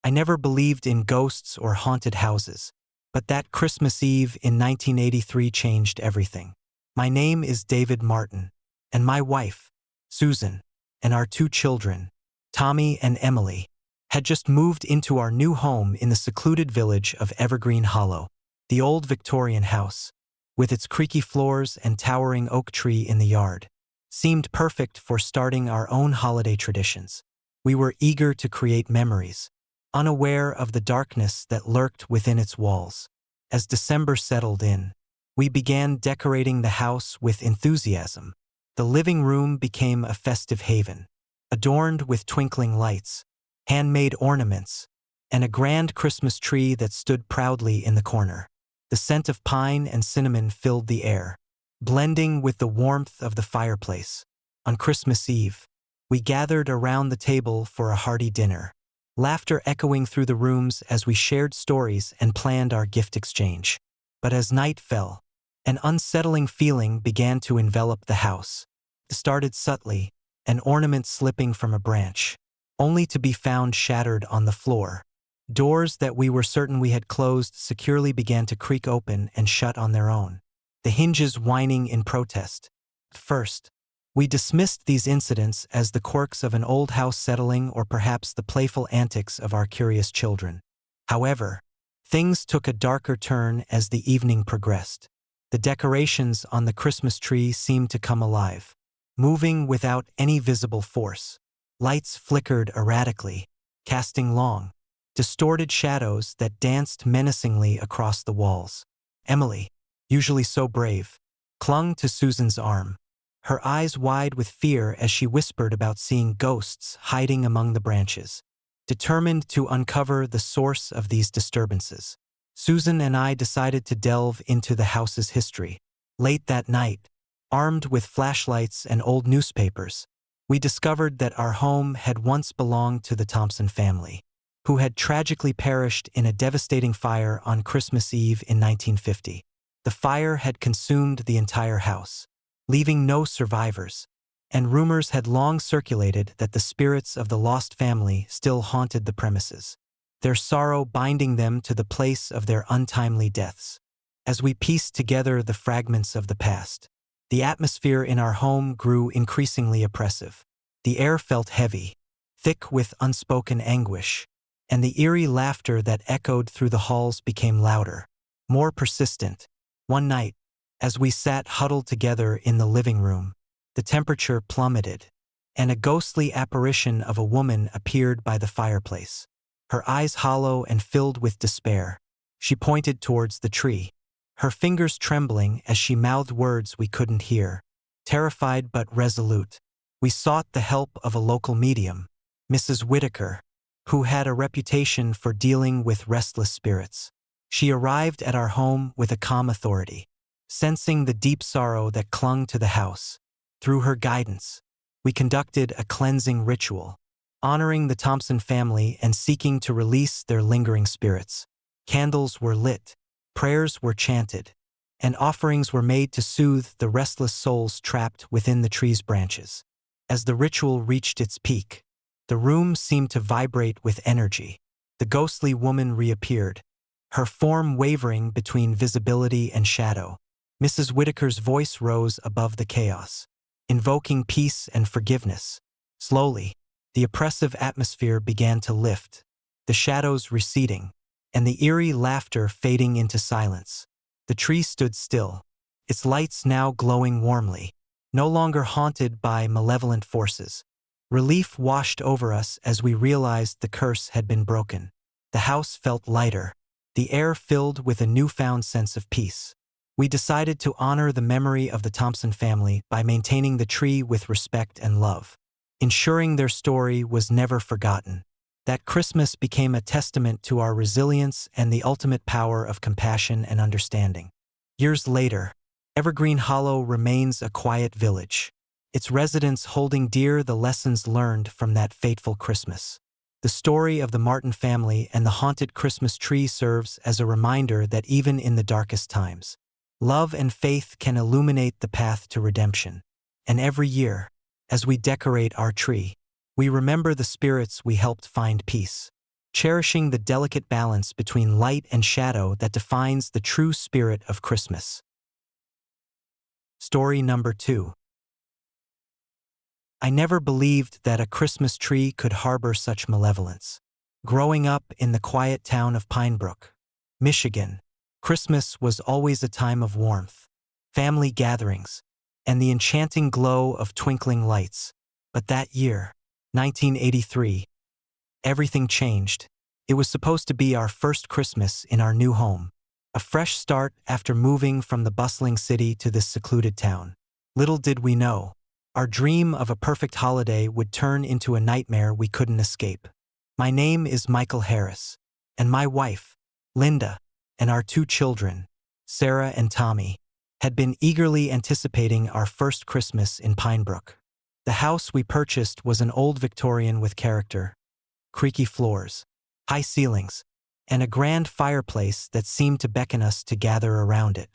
I never believed in ghosts or haunted houses, but that Christmas Eve in 1983 changed everything. My name is David Martin, and my wife, Susan, and our 2 children, Tommy and Emily, had just moved into our new home in the secluded village of Evergreen Hollow. The old Victorian house, with its creaky floors and towering oak tree in the yard, seemed perfect for starting our own holiday traditions. We were eager to create memories, unaware of the darkness that lurked within its walls. As December settled in, we began decorating the house with enthusiasm. The living room became a festive haven, adorned with twinkling lights, handmade ornaments, and a grand Christmas tree that stood proudly in the corner. The scent of pine and cinnamon filled the air, blending with the warmth of the fireplace. On Christmas Eve, we gathered around the table for a hearty dinner, laughter echoing through the rooms as we shared stories and planned our gift exchange. But as night fell, an unsettling feeling began to envelop the house. It started subtly, an ornament slipping from a branch, only to be found shattered on the floor. Doors that we were certain we had closed securely began to creak open and shut on their own, the hinges whining in protest. At first, we dismissed these incidents as the quirks of an old house settling or perhaps the playful antics of our curious children. However, things took a darker turn as the evening progressed. The decorations on the Christmas tree seemed to come alive, moving without any visible force. Lights flickered erratically, casting long, distorted shadows that danced menacingly across the walls. Emily, usually so brave, clung to Susan's arm, her eyes wide with fear as she whispered about seeing ghosts hiding among the branches. Determined to uncover the source of these disturbances, Susan and I decided to delve into the house's history. Late that night, armed with flashlights and old newspapers, we discovered that our home had once belonged to the Thompson family, who had tragically perished in a devastating fire on Christmas Eve in 1950. The fire had consumed the entire house, leaving no survivors, and rumors had long circulated that the spirits of the lost family still haunted the premises, their sorrow binding them to the place of their untimely deaths. As we pieced together the fragments of the past, the atmosphere in our home grew increasingly oppressive. The air felt heavy, thick with unspoken anguish, and the eerie laughter that echoed through the halls became louder, more persistent. One night, as we sat huddled together in the living room, the temperature plummeted, and a ghostly apparition of a woman appeared by the fireplace. Her eyes hollow and filled with despair, she pointed towards the tree, her fingers trembling as she mouthed words we couldn't hear. Terrified but resolute, we sought the help of a local medium, Mrs. Whitaker, who had a reputation for dealing with restless spirits. She arrived at our home with a calm authority, sensing the deep sorrow that clung to the house. Through her guidance, we conducted a cleansing ritual, honoring the Thompson family and seeking to release their lingering spirits. Candles were lit, prayers were chanted, and offerings were made to soothe the restless souls trapped within the tree's branches. As the ritual reached its peak, the room seemed to vibrate with energy. The ghostly woman reappeared, her form wavering between visibility and shadow. Mrs. Whitaker's voice rose above the chaos, invoking peace and forgiveness. Slowly, the oppressive atmosphere began to lift, the shadows receding, and the eerie laughter fading into silence. The tree stood still, its lights now glowing warmly, no longer haunted by malevolent forces. Relief washed over us as we realized the curse had been broken. The house felt lighter, the air filled with a newfound sense of peace. We decided to honor the memory of the Thompson family by maintaining the tree with respect and love, ensuring their story was never forgotten. That Christmas became a testament to our resilience and the ultimate power of compassion and understanding. Years later, Evergreen Hollow remains a quiet village, its residents holding dear the lessons learned from that fateful Christmas. The story of the Martin family and the haunted Christmas tree serves as a reminder that even in the darkest times, love and faith can illuminate the path to redemption. And every year, as we decorate our tree, we remember the spirits we helped find peace. cherishing the delicate balance between light and shadow that defines the true spirit of Christmas. Story number 2. I never believed that a Christmas tree could harbor such malevolence. Growing up in the quiet town of Pinebrook, Michigan, Christmas was always a time of warmth, family gatherings, and the enchanting glow of twinkling lights. But that year, 1983, everything changed. It was supposed to be our first Christmas in our new home, a fresh start after moving from the bustling city to this secluded town. Little did we know, our dream of a perfect holiday would turn into a nightmare we couldn't escape. My name is Michael Harris, and my wife, Linda, and our 2 children, Sarah and Tommy, had been eagerly anticipating our first Christmas in Pinebrook. The house we purchased was an old Victorian with character, creaky floors, high ceilings, and a grand fireplace that seemed to beckon us to gather around it.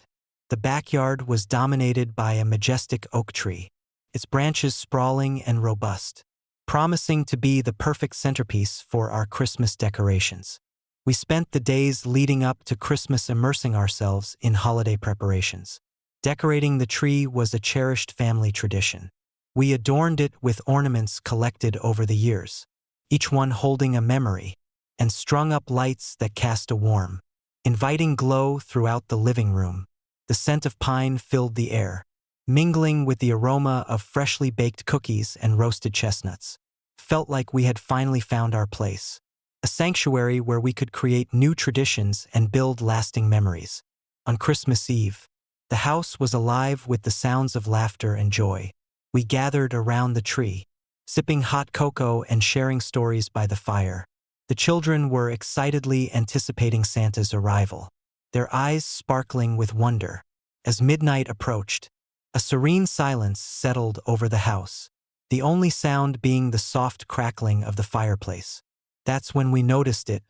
The backyard was dominated by a majestic oak tree, its branches sprawling and robust, promising to be the perfect centerpiece for our Christmas decorations. We spent the days leading up to Christmas immersing ourselves in holiday preparations. Decorating the tree was a cherished family tradition. We adorned it with ornaments collected over the years, each one holding a memory, and strung up lights that cast a warm, inviting glow throughout the living room. The scent of pine filled the air, mingling with the aroma of freshly baked cookies and roasted chestnuts. Felt like we had finally found our place, a sanctuary where we could create new traditions and build lasting memories. On Christmas Eve, the house was alive with the sounds of laughter and joy. We gathered around the tree, sipping hot cocoa and sharing stories by the fire. The children were excitedly anticipating Santa's arrival, their eyes sparkling with wonder. As midnight approached, a serene silence settled over the house, the only sound being the soft crackling of the fireplace. That's when we noticed it,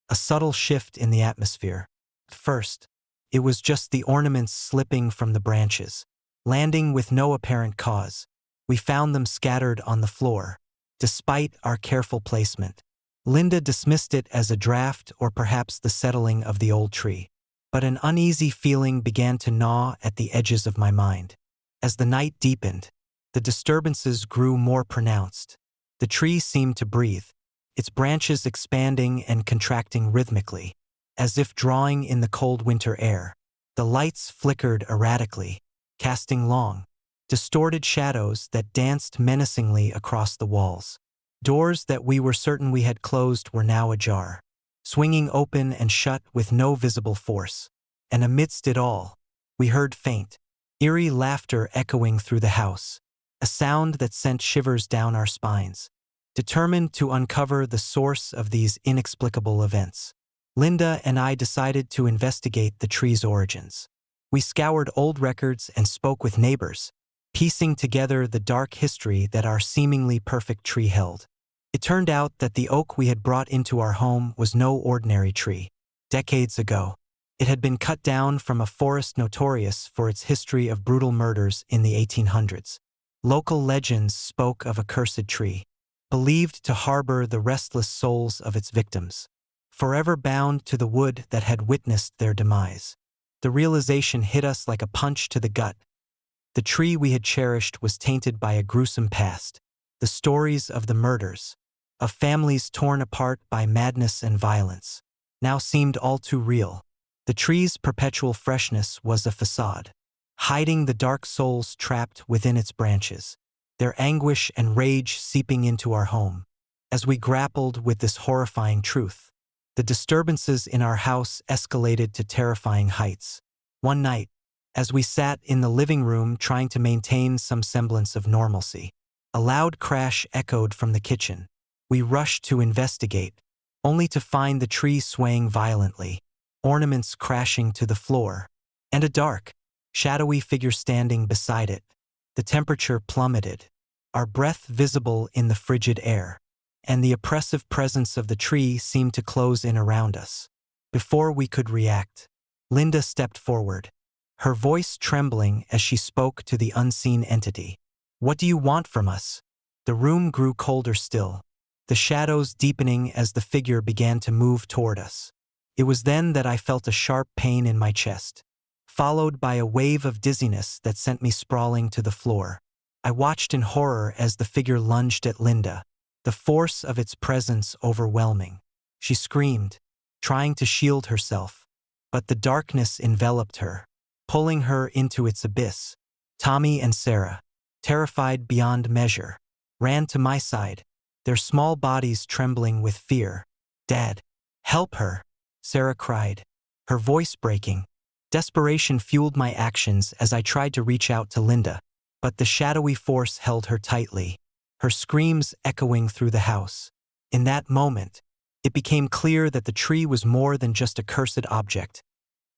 a subtle shift in the atmosphere. At first, it was just the ornaments slipping from the branches, landing with no apparent cause. We found them scattered on the floor, despite our careful placement. Linda dismissed it as a draft or perhaps the settling of the old tree. But an uneasy feeling began to gnaw at the edges of my mind. As the night deepened, the disturbances grew more pronounced. The tree seemed to breathe, its branches expanding and contracting rhythmically, as if drawing in the cold winter air. The lights flickered erratically, casting long, distorted shadows that danced menacingly across the walls. Doors that we were certain we had closed were now ajar, swinging open and shut with no visible force. And amidst it all, we heard faint, eerie laughter echoing through the house, a sound that sent shivers down our spines. Determined to uncover the source of these inexplicable events, Linda and I decided to investigate the tree's origins. We scoured old records and spoke with neighbors, piecing together the dark history that our seemingly perfect tree held. It turned out that the oak we had brought into our home was no ordinary tree. Decades ago, it had been cut down from a forest notorious for its history of brutal murders in the 1800s. Local legends spoke of a cursed tree, believed to harbor the restless souls of its victims, forever bound to the wood that had witnessed their demise. The realization hit us like a punch to the gut. The tree we had cherished was tainted by a gruesome past. The stories of the murders, of families torn apart by madness and violence, now seemed all too real. The tree's perpetual freshness was a facade, hiding the dark souls trapped within its branches, their anguish and rage seeping into our home. As we grappled with this horrifying truth, the disturbances in our house escalated to terrifying heights. One night, as we sat in the living room trying to maintain some semblance of normalcy, a loud crash echoed from the kitchen. We rushed to investigate, only to find the tree swaying violently, ornaments crashing to the floor, and a dark, shadowy figure standing beside it. The temperature plummeted, our breath visible in the frigid air, and the oppressive presence of the tree seemed to close in around us. Before we could react, Linda stepped forward, her voice trembling as she spoke to the unseen entity. "What do you want from us?" The room grew colder still, the shadows deepening as the figure began to move toward us. It was then that I felt a sharp pain in my chest, followed by a wave of dizziness that sent me sprawling to the floor. I watched in horror as the figure lunged at Linda, the force of its presence overwhelming. She screamed, trying to shield herself, but the darkness enveloped her, pulling her into its abyss. Tommy and Sarah, terrified beyond measure, ran to my side, their small bodies trembling with fear. "Dad, help her!" Sarah cried, her voice breaking. Desperation fueled my actions as I tried to reach out to Linda, but the shadowy force held her tightly, her screams echoing through the house. In that moment, it became clear that the tree was more than just a cursed object.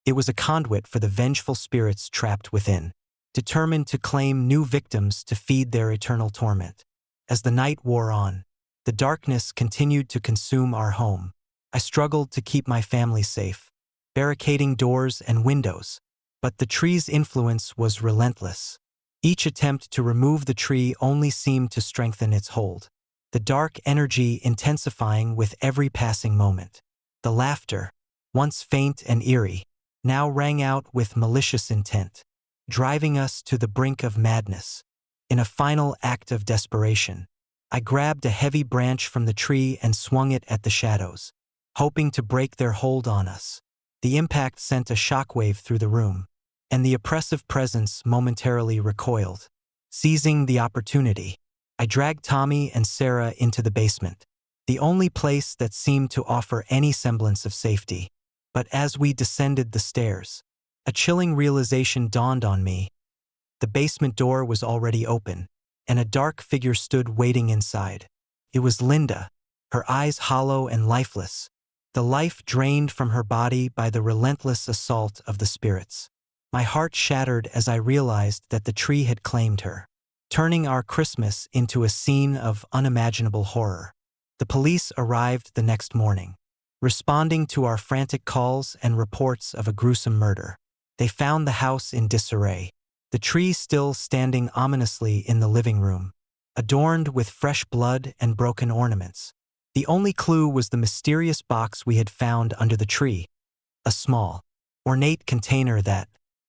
It was a conduit for the vengeful spirits trapped within, determined to claim new victims to feed their eternal torment. As the night wore on, the darkness continued to consume our home. I struggled to keep my family safe, barricading doors and windows, but the tree's influence was relentless. Each attempt to remove the tree only seemed to strengthen its hold, the dark energy intensifying with every passing moment. The laughter, once faint and eerie, now rang out with malicious intent, driving us to the brink of madness. In a final act of desperation, I grabbed a heavy branch from the tree and swung it at the shadows, hoping to break their hold on us. The impact sent a shockwave through the room, and the oppressive presence momentarily recoiled. Seizing the opportunity, I dragged Tommy and Sarah into the basement, the only place that seemed to offer any semblance of safety. But as we descended the stairs, a chilling realization dawned on me. The basement door was already open, and a dark figure stood waiting inside. It was Linda, her eyes hollow and lifeless, the life drained from her body by the relentless assault of the spirits. My heart shattered as I realized that the tree had claimed her, turning our Christmas into a scene of unimaginable horror. The police arrived the next morning, responding to our frantic calls and reports of a gruesome murder. They found the house in disarray, the tree still standing ominously in the living room, adorned with fresh blood and broken ornaments. The only clue was the mysterious box we had found under the tree, a small, ornate container that,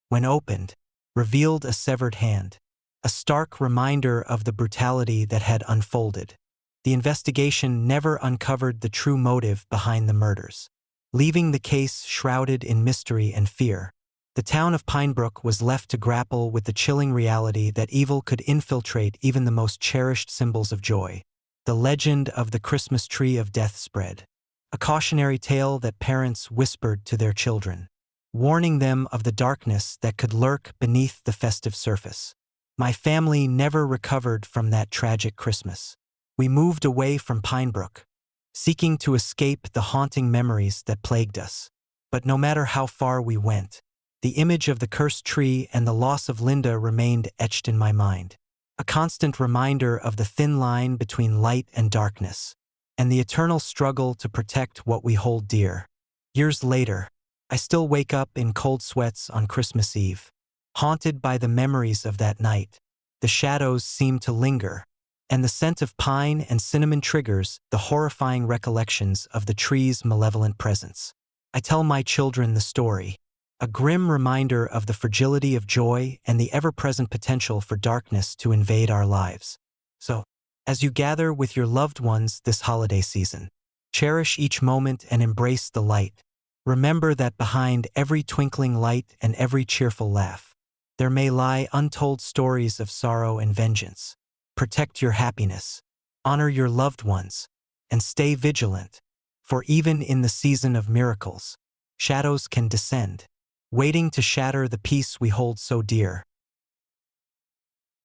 when opened, revealed a severed hand, a stark reminder of the brutality that had unfolded. The investigation never uncovered the true motive behind the murders, leaving the case shrouded in mystery and fear. The town of Pinebrook was left to grapple with the chilling reality that evil could infiltrate even the most cherished symbols of joy. The legend of the Christmas tree of death spread, a cautionary tale that parents whispered to their children, warning them of the darkness that could lurk beneath the festive surface. My family never recovered from that tragic Christmas. We moved away from Pinebrook, seeking to escape the haunting memories that plagued us. But no matter how far we went, the image of the cursed tree and the loss of Linda remained etched in my mind, a constant reminder of the thin line between light and darkness, and the eternal struggle to protect what we hold dear. Years later, I still wake up in cold sweats on Christmas Eve, haunted by the memories of that night. The shadows seem to linger, and the scent of pine and cinnamon triggers the horrifying recollections of the tree's malevolent presence. I tell my children the story, a grim reminder of the fragility of joy and the ever-present potential for darkness to invade our lives. So, as you gather with your loved ones this holiday season, cherish each moment and embrace the light. Remember that behind every twinkling light and every cheerful laugh, there may lie untold stories of sorrow and vengeance. Protect your happiness, honor your loved ones, and stay vigilant, for even in the season of miracles, shadows can descend, waiting to shatter the peace we hold so dear.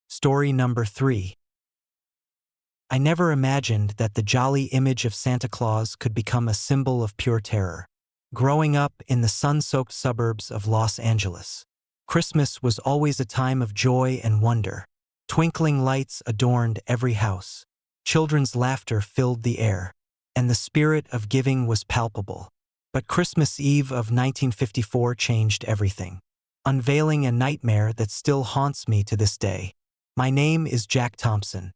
Story number 3. I never imagined that the jolly image of Santa Claus could become a symbol of pure terror. Growing up in the sun-soaked suburbs of Los Angeles, Christmas was always a time of joy and wonder. Twinkling lights adorned every house, children's laughter filled the air, and the spirit of giving was palpable. But Christmas Eve of 1954 changed everything, unveiling a nightmare that still haunts me to this day. My name is Jack Thompson,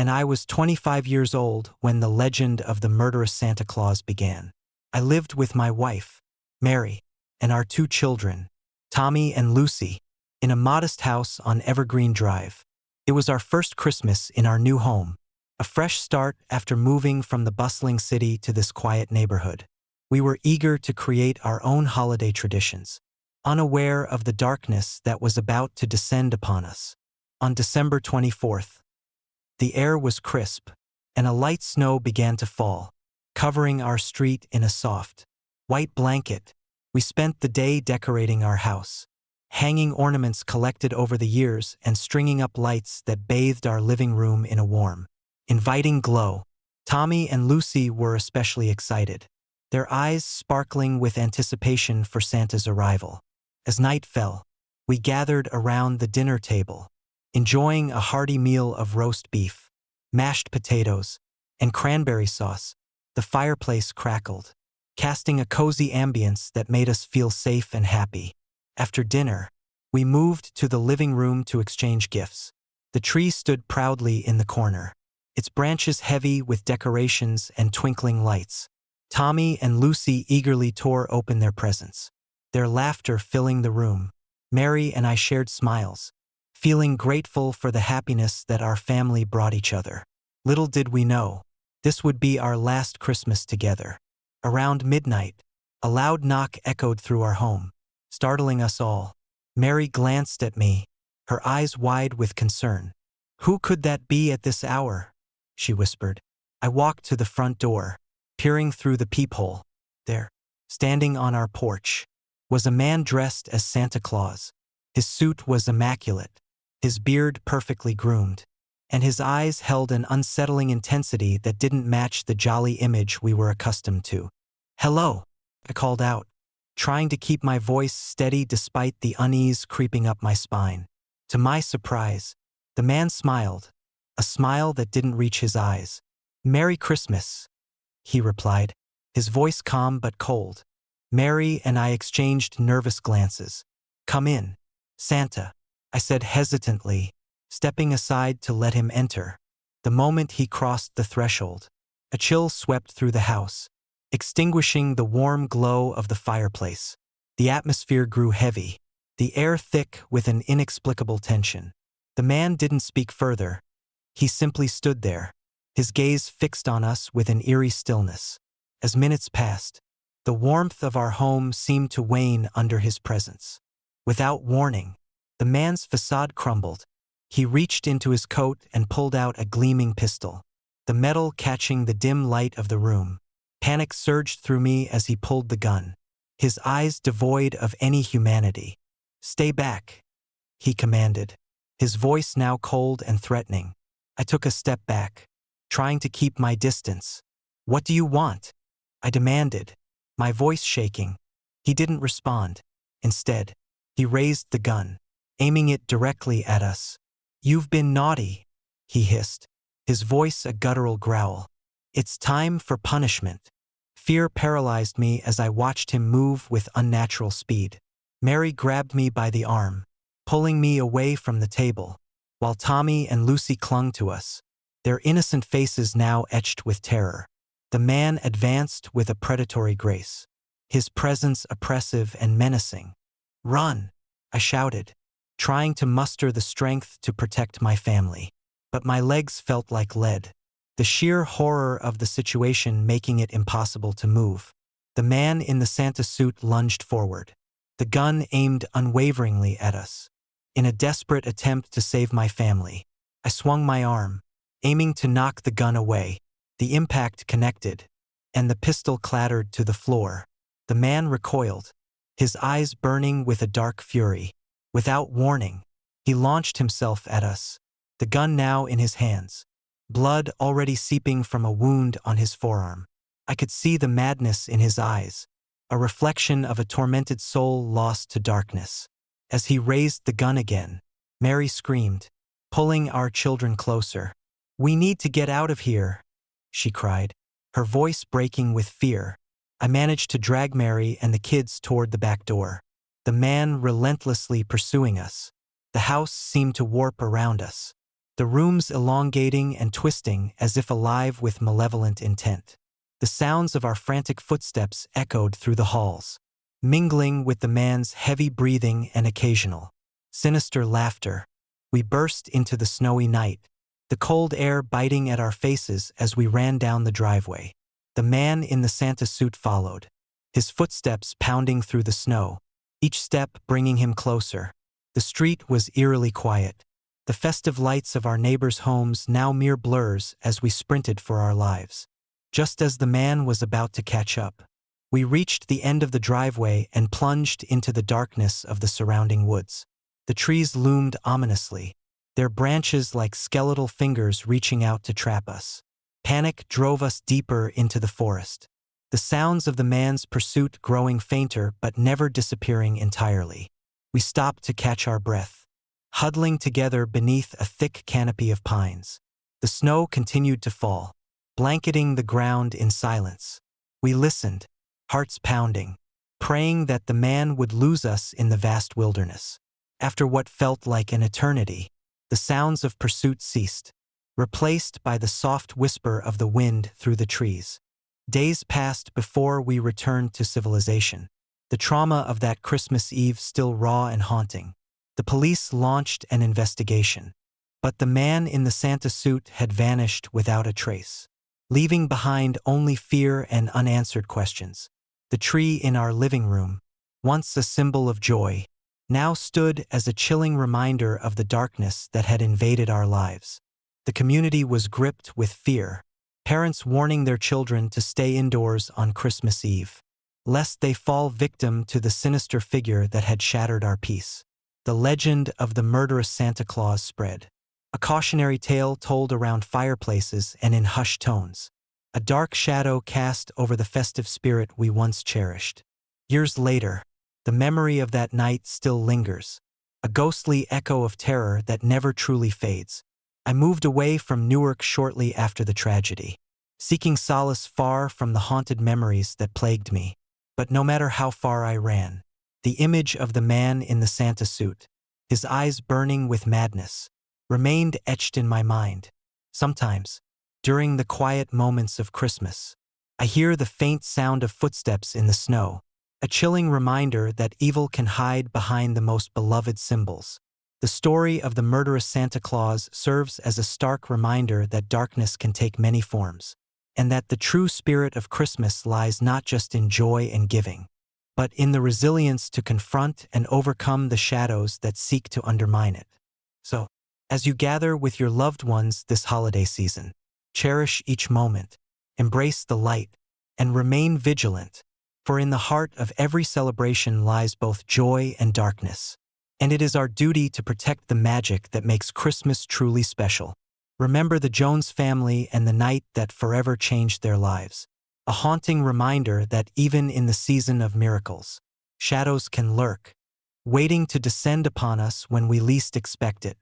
and I was 25 years old when the legend of the murderous Santa Claus began. I lived with my wife, Mary, and our 2 children, Tommy and Lucy, in a modest house on Evergreen Drive. It was our first Christmas in our new home, a fresh start after moving from the bustling city to this quiet neighborhood. We were eager to create our own holiday traditions, unaware of the darkness that was about to descend upon us. On December 24th, the air was crisp, and a light snow began to fall, covering our street in a soft, white blanket. We spent the day decorating our house, hanging ornaments collected over the years and stringing up lights that bathed our living room in a warm, inviting glow. Tommy and Lucy were especially excited, their eyes sparkling with anticipation for Santa's arrival. As night fell, we gathered around the dinner table, enjoying a hearty meal of roast beef, mashed potatoes, and cranberry sauce. The fireplace crackled, casting a cozy ambience that made us feel safe and happy. After dinner, we moved to the living room to exchange gifts. The tree stood proudly in the corner, its branches heavy with decorations and twinkling lights. Tommy and Lucy eagerly tore open their presents, their laughter filling the room. Mary and I shared smiles, feeling grateful for the happiness that our family brought each other. Little did we know, this would be our last Christmas together. Around midnight, a loud knock echoed through our home, startling us all. Mary glanced at me, her eyes wide with concern. "Who could that be at this hour?" she whispered. I walked to the front door, peering through the peephole. There, standing on our porch, was a man dressed as Santa Claus. His suit was immaculate, his beard perfectly groomed, and his eyes held an unsettling intensity that didn't match the jolly image we were accustomed to. "Hello," I called out, trying to keep my voice steady despite the unease creeping up my spine. To my surprise, the man smiled, a smile that didn't reach his eyes. "Merry Christmas," he replied, his voice calm but cold. Mary and I exchanged nervous glances. "Come in, Santa," I said hesitantly, stepping aside to let him enter. The moment he crossed the threshold, a chill swept through the house, extinguishing the warm glow of the fireplace. The atmosphere grew heavy, the air thick with an inexplicable tension. The man didn't speak further. He simply stood there, his gaze fixed on us with an eerie stillness. As minutes passed, the warmth of our home seemed to wane under his presence. Without warning, the man's facade crumbled. He reached into his coat and pulled out a gleaming pistol, the metal catching the dim light of the room. Panic surged through me as he pulled the gun, his eyes devoid of any humanity. "Stay back," he commanded, his voice now cold and threatening. I took a step back, trying to keep my distance. "What do you want?" I demanded, my voice shaking. He didn't respond. Instead, he raised the gun, aiming it directly at us. "You've been naughty," he hissed, his voice a guttural growl. "It's time for punishment." Fear paralyzed me as I watched him move with unnatural speed. Mary grabbed me by the arm, pulling me away from the table, while Tommy and Lucy clung to us, their innocent faces now etched with terror. The man advanced with a predatory grace, his presence oppressive and menacing. "Run!" I shouted, trying to muster the strength to protect my family. But my legs felt like lead, the sheer horror of the situation making it impossible to move. The man in the Santa suit lunged forward, the gun aimed unwaveringly at us. In a desperate attempt to save my family, I swung my arm, aiming to knock the gun away. The impact connected, and the pistol clattered to the floor. The man recoiled, his eyes burning with a dark fury. Without warning, he launched himself at us, the gun now in his hands, blood already seeping from a wound on his forearm. I could see the madness in his eyes, a reflection of a tormented soul lost to darkness. As he raised the gun again, Mary screamed, pulling our children closer. "We need to get out of here," she cried, her voice breaking with fear. I managed to drag Mary and the kids toward the back door, the man relentlessly pursuing us. The house seemed to warp around us, the rooms elongating and twisting as if alive with malevolent intent. The sounds of our frantic footsteps echoed through the halls, mingling with the man's heavy breathing and occasional, sinister laughter. We burst into the snowy night, the cold air biting at our faces as we ran down the driveway. The man in the Santa suit followed, his footsteps pounding through the snow, each step bringing him closer. The street was eerily quiet, the festive lights of our neighbors' homes now mere blurs as we sprinted for our lives. Just as the man was about to catch up, we reached the end of the driveway and plunged into the darkness of the surrounding woods. The trees loomed ominously, their branches like skeletal fingers reaching out to trap us. Panic drove us deeper into the forest, the sounds of the man's pursuit growing fainter but never disappearing entirely. We stopped to catch our breath, huddling together beneath a thick canopy of pines. The snow continued to fall, blanketing the ground in silence. We listened, hearts pounding, praying that the man would lose us in the vast wilderness. After what felt like an eternity, the sounds of pursuit ceased, replaced by the soft whisper of the wind through the trees. Days passed before we returned to civilization, the trauma of that Christmas Eve still raw and haunting. The police launched an investigation, but the man in the Santa suit had vanished without a trace, leaving behind only fear and unanswered questions. The tree in our living room, once a symbol of joy, now stood as a chilling reminder of the darkness that had invaded our lives. The community was gripped with fear, parents warning their children to stay indoors on Christmas Eve, lest they fall victim to the sinister figure that had shattered our peace. The legend of the murderous Santa Claus spread, a cautionary tale told around fireplaces and in hushed tones, a dark shadow cast over the festive spirit we once cherished. Years later, the memory of that night still lingers, a ghostly echo of terror that never truly fades. I moved away from Newark shortly after the tragedy, seeking solace far from the haunted memories that plagued me. But no matter how far I ran, the image of the man in the Santa suit, his eyes burning with madness, remained etched in my mind. Sometimes, during the quiet moments of Christmas, I hear the faint sound of footsteps in the snow, a chilling reminder that evil can hide behind the most beloved symbols. The story of the murderous Santa Claus serves as a stark reminder that darkness can take many forms, and that the true spirit of Christmas lies not just in joy and giving, but in the resilience to confront and overcome the shadows that seek to undermine it. So, as you gather with your loved ones this holiday season, cherish each moment, embrace the light, and remain vigilant, for in the heart of every celebration lies both joy and darkness, and it is our duty to protect the magic that makes Christmas truly special. Remember the Jones family and the night that forever changed their lives, a haunting reminder that even in the season of miracles, shadows can lurk, waiting to descend upon us when we least expect it.